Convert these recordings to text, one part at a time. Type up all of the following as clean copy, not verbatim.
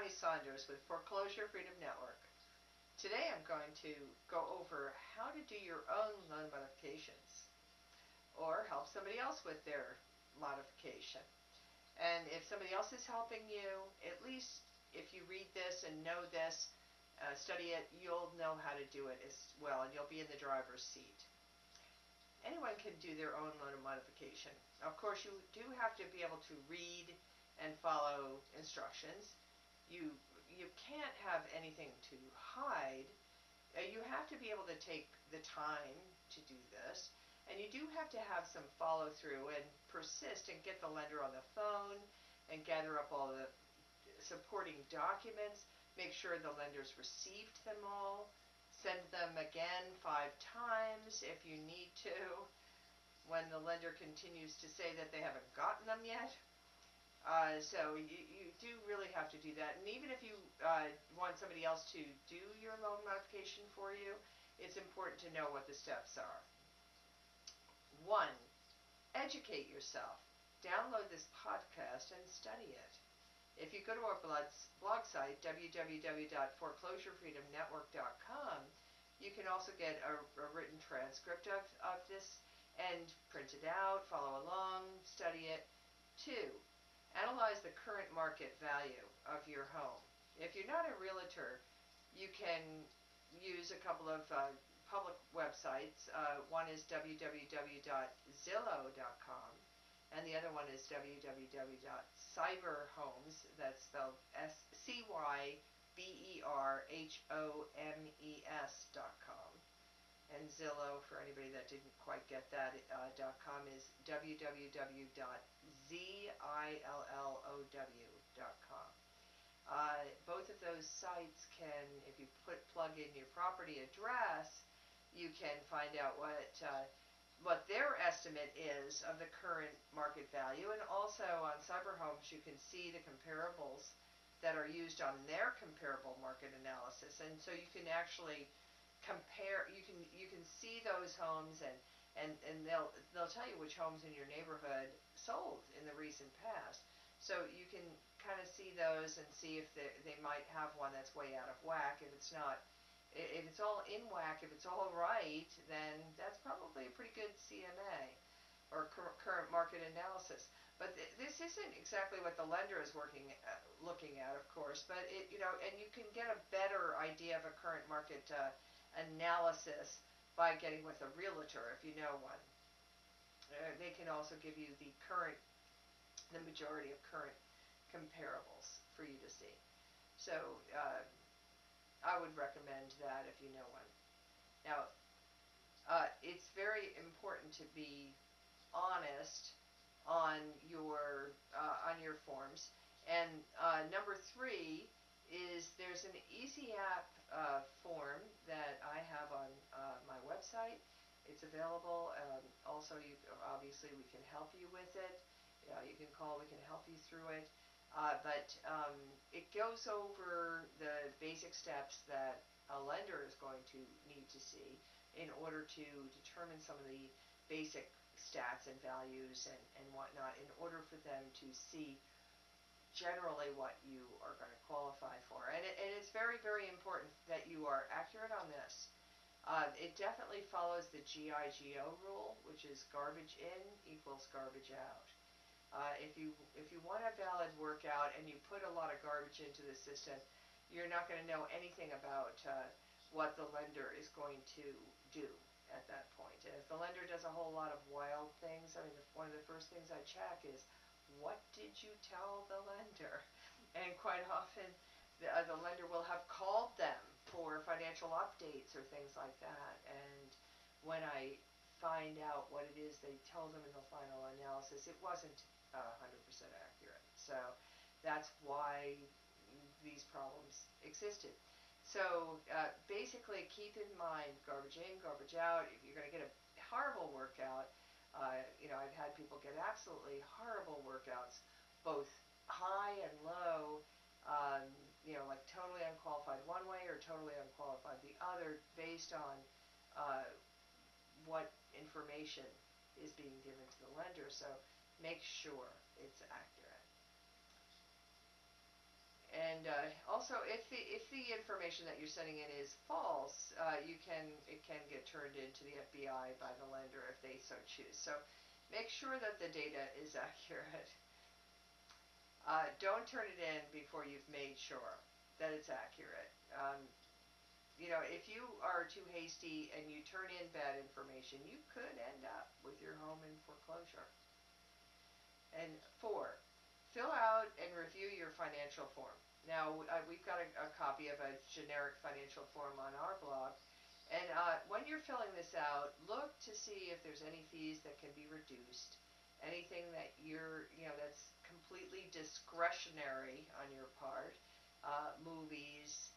Connie Saunders with Foreclosure Freedom Network. Today I'm going to go over how to do your own loan modifications or help somebody else with their modification. And if somebody else is helping you, at least if you read this and know this, study it, you'll know how to do it as well, and you'll be in the driver's seat. Anyone can do their own loan modification. Of course, you do have to be able to read and follow instructions. You can't have anything to hide. You have to be able to take the time to do this, and you do have to have some follow through and persist and get the lender on the phone and gather up all the supporting documents, make sure the lender's received them all, send them again 5 times if you need to when the lender continues to say that they haven't gotten them yet. So you do really have to do that. And even if you want somebody else to do your loan modification for you, it's important to know what the steps are. 1, educate yourself. Download this podcast and study it. If you go to our blog site, www.foreclosurefreedomnetwork.com, you can also get a written transcript of this and print it out, follow along, study it. 2, analyze the current market value of your home. If you're not a realtor, you can use a couple of public websites. One is www.zillow.com, and the other one is www.cyberhomes, that's spelled CYBERHOMES.com. And Zillow, for anybody that didn't quite get that, .com is www.zillow.com. Both of those sites can, if you plug in your property address, you can find out what their estimate is of the current market value. And also on Cyberhomes, you can see the comparables that are used on their comparable market analysis, and so you can actually compare. You can see those homes, and they'll tell you which homes in your neighborhood sold in the recent past. So you can kind of see those and see if they might have one that's way out of whack. If it's not, if it's all in whack, if it's all right, then that's probably a pretty good CMA or current market analysis. But this isn't exactly what the lender is looking at, of course. But and you can get a better idea of a current market analysis by getting with a realtor if you know one. They can also give you the majority of current comparables for you to see. So I would recommend that if you know one. Now, it's very important to be honest on your forms. And number 3 is there's an easy app form that I have on my website. It's available. Also, obviously we can help you with it. You can call, we can help you through it. But it goes over the basic steps that a lender is going to need to see in order to determine some of the basic stats and values and whatnot, in order for them to see generally what you are going to qualify for. And it's very, very important that you are accurate on this. It definitely follows the GIGO rule, which is garbage in equals garbage out. If you want a valid workout and you put a lot of garbage into the system, you're not going to know anything about what the lender is going to do at that point. And if the lender does a whole lot of wild things, I mean, one of the first things I check is, what did you tell the lender? And quite often, the lender will have called them for financial updates or things like that. And when I find out what it is they tell them in the final analysis, it wasn't 100% accurate. So that's why these problems existed. So basically, keep in mind garbage in, garbage out. If you're going to get a horrible workout, I've had people get absolutely horrible workouts, both high and low, like totally unqualified one way or totally unqualified the other, based on what information is being given to the lender. So make sure it's accurate. And also, if the information that you're sending in is false, it can get turned into the FBI by the lender if they so choose. So make sure that the data is accurate. Don't turn it in before you've made sure that it's accurate. If you are too hasty and you turn in bad information, you could end up with your home in foreclosure. And 4, fill out and review your financial form. Now, we've got a copy of a generic financial form on our blog. And when you're filling this out, look to see if there's any fees that can be reduced, anything that that's completely discretionary on your part, movies,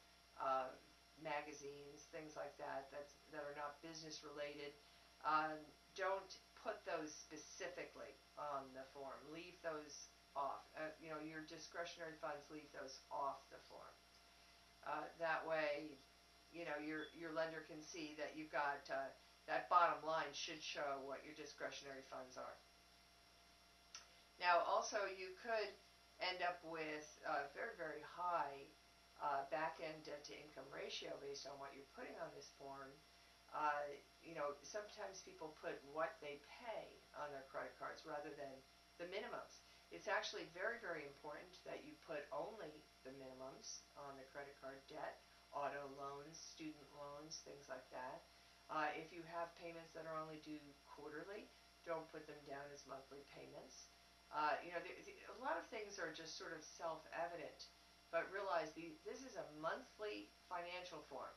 magazines, things like that that are not business related. Don't put those specifically on the form. Leave those off. Your discretionary funds, leave those off the form. That way, your lender can see that you've got that bottom line should show what your discretionary funds are. Now, also, you could end up with a very, very high back-end debt-to-income ratio based on what you're putting on this form. Sometimes people put what they pay on their credit cards rather than the minimums. It's actually very, very important that you put only the minimums on the credit card debt, auto loans, student loans, things like that. If you have payments that are only due quarterly, don't put them down as monthly payments. A lot of things are just sort of self-evident, but realize this is a monthly financial form.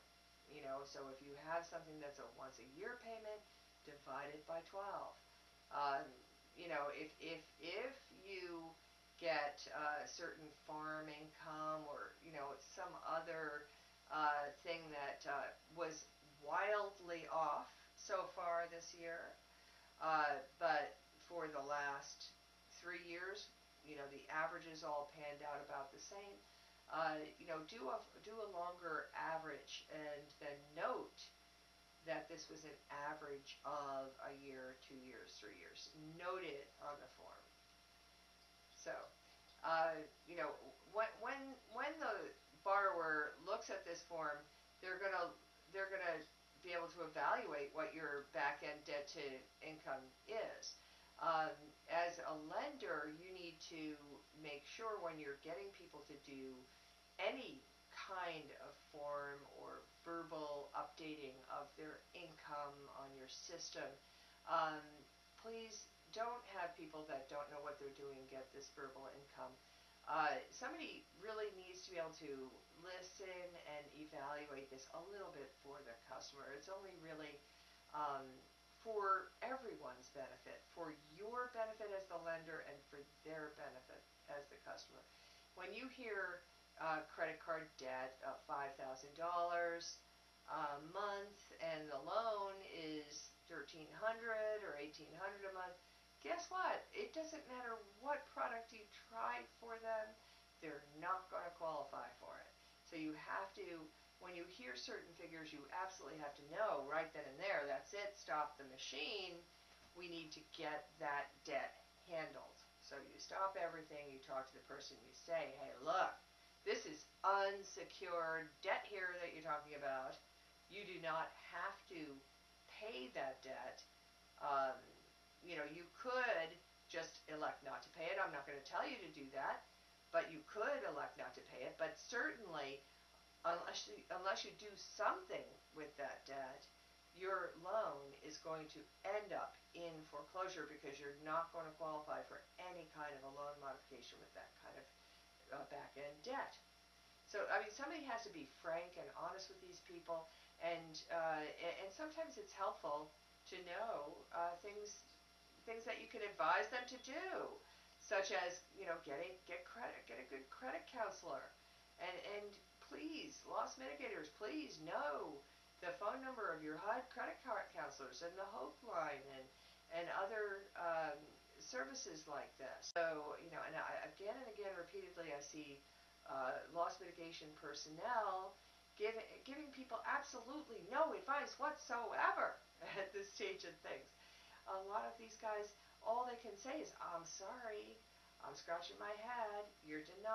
So if you have something that's a once-a-year payment, divide it by 12. If you get certain farm income or some other thing that was wildly off so far this year, but for the last 3 years, the averages all panned out about the same. Do a longer average and then note that this was an average of a year, 2 years, 3 years. Note it on the form. So, when the borrower looks at this form, they're gonna be able to evaluate what your back-end debt to income is. As a lender, you need to make sure when you're getting people to do any kind of form or verbal updating of their income on your system, please don't have people that don't know what they're doing get this verbal income. Somebody really needs to be able to listen and evaluate this a little bit for the customer. It's only really for everyone's benefit, for your benefit as the lender and for their benefit as the customer. When you hear credit card debt of $5,000 a month and the loan is $1,300 or $1,800 a month, guess what? It doesn't matter what product you tried for them, they're not going to qualify for it. So you have to, when you hear certain figures, you absolutely have to know right then and there, that's it, stop the machine, we need to get that debt handled. So you stop everything, you talk to the person, you say, hey, look, this is unsecured debt here that you're talking about. You do not have to pay that debt. You could just elect not to pay it. I'm not going to tell you to do that, but you could elect not to pay it. But certainly, unless you do something with that debt, your loan is going to end up in foreclosure because you're not going to qualify for any kind of a loan modification with that kind of back-end debt. So, somebody has to be frank and honest with these people, and sometimes it's helpful to know things that you can advise them to do, such as get a good credit counselor, and please, loss mitigators, please know the phone number of your HUD credit card counselors and the Hope line and other services like this. So, and again and again, repeatedly, I see loss mitigation personnel giving people absolutely no advice whatsoever at this stage of things. A lot of these guys, all they can say is, I'm sorry, I'm scratching my head, you're denied.